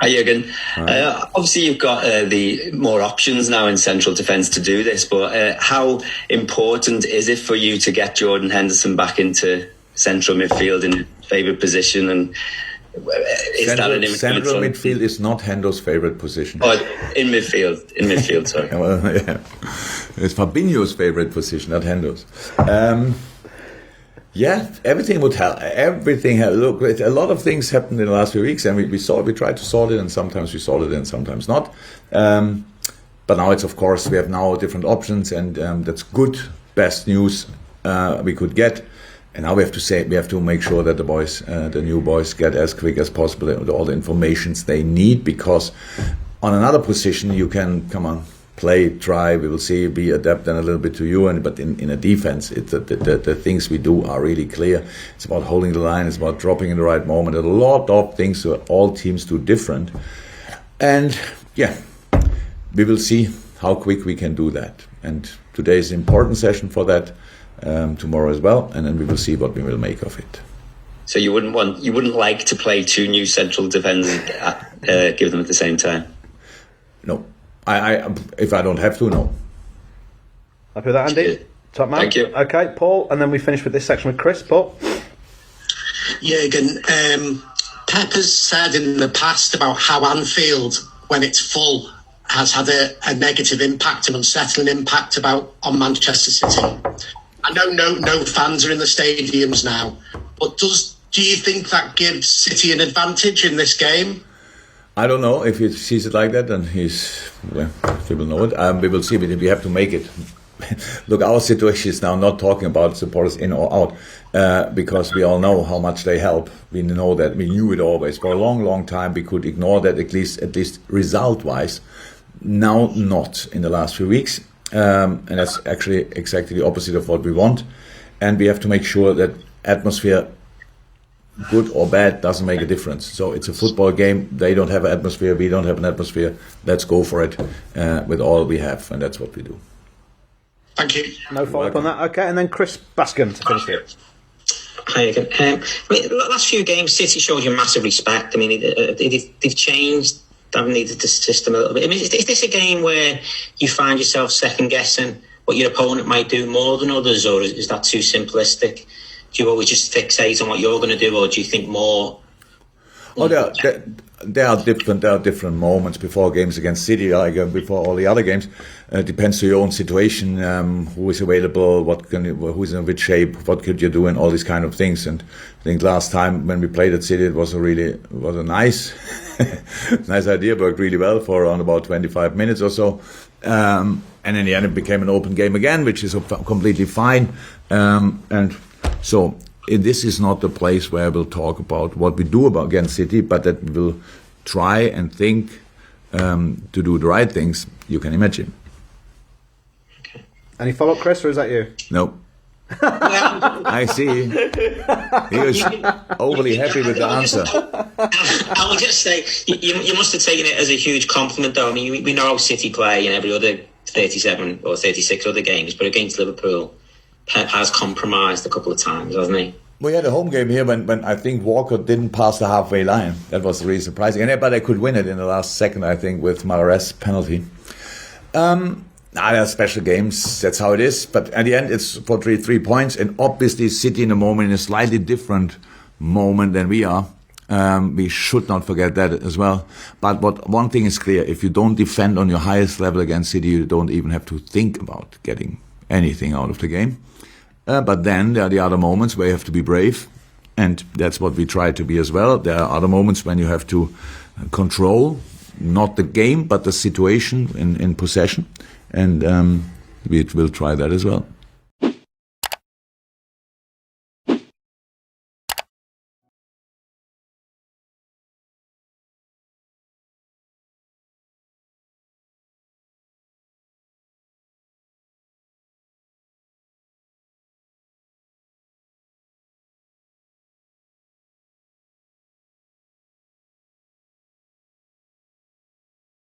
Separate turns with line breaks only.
Hi, Jurgen. Obviously, you've got the more options now in central defence to do this, but how important is it for you to get Jordan Henderson back into central midfield in favourite position? And is that an influence?
Central midfield is not Hendo's favourite position.
Oh, in midfield, sorry.
Well, yeah. It's Fabinho's favourite position, not Hendo's. Yeah, everything would help. Look, a lot of things happened in the last few weeks, and we tried to solve it, and sometimes we solved it, and sometimes not. But now it's, of course, we have now different options, and that's good, best news we could get. And now we have to make sure that the new boys, get as quick as possible all the informations they need, because on another position you can play, try, we will see, be adapt and a little bit to you, but in a defense, the things we do are really clear. It's about holding the line, it's about dropping in the right moment. A lot of things all teams do different, and yeah, we will see how quick we can do that. And today is an important session for that, tomorrow as well, and then we will see what we will make of it.
So you wouldn't like to play two new central defenders, give them at the same time?
No. If I don't have to, no.
Happy with that, Andy? Top man.
Thank you.
Okay, Paul, and then we finish with this section with Chris. Paul?
Jurgen, Pep has said in the past about how Anfield, when it's full, has had a negative impact, an unsettling impact on Manchester City. I know no fans are in the stadiums now, but do you think that gives City an advantage in this game?
I don't know if he sees it like that, then he will know it. We will see, but we have to make it. Look, our situation is now not talking about supporters in or out, because we all know how much they help. We know that, we knew it always. For a long, long time, we could ignore that, at least result-wise. Now, not in the last few weeks. And that's actually exactly the opposite of what we want. And we have to make sure that atmosphere, good or bad, doesn't make a difference. So it's a football game. They don't have an atmosphere. We don't have an atmosphere. Let's go for it with all we have, and that's what we do.
Thank you.
No follow-up on that. Okay, and then Chris Baskin to finish it.
Hi again. The last few games, City showed you massive respect. I mean, they've changed. They've needed the system a little bit. I mean, is this a game where you find yourself second-guessing what your opponent might do more than others, or is that too simplistic? Do you always just fixate on what you're going to do, or do you think more?
Oh, there are different moments before games against City, like before all the other games. It depends on your own situation, who is available, who's in which shape, what could you do, and all these kind of things. And I think last time when we played at City, it was a nice nice idea, worked really well for around about 25 minutes or so. And in the end, it became an open game again, which is completely fine. And so this is not the place where we'll talk about what we do against City, but that we will try and think to do the right things. You can imagine.
Okay. Any follow-up, Chris, or is that you?
No. I see. He was overly happy with the answer.
I will just say, you must have taken it as a huge compliment, though. I mean, we know how City play in every other 37 or 36 other games, but against Liverpool, Pep has compromised a couple of times, hasn't he?
We had a home game here when I think Walker didn't pass the halfway line. That was really surprising. But they could win it in the last second, I think, with Mahrez's penalty. There are special games, that's how it is. But at the end, it's for 3 points. And obviously, City in the moment, in a slightly different moment than we are. We should not forget that as well. But one thing is clear. If you don't defend on your highest level against City, you don't even have to think about getting anything out of the game. But then there are the other moments where you have to be brave. And that's what we try to be as well. There are other moments when you have to control, not the game, but the situation in possession. And we will try that as well.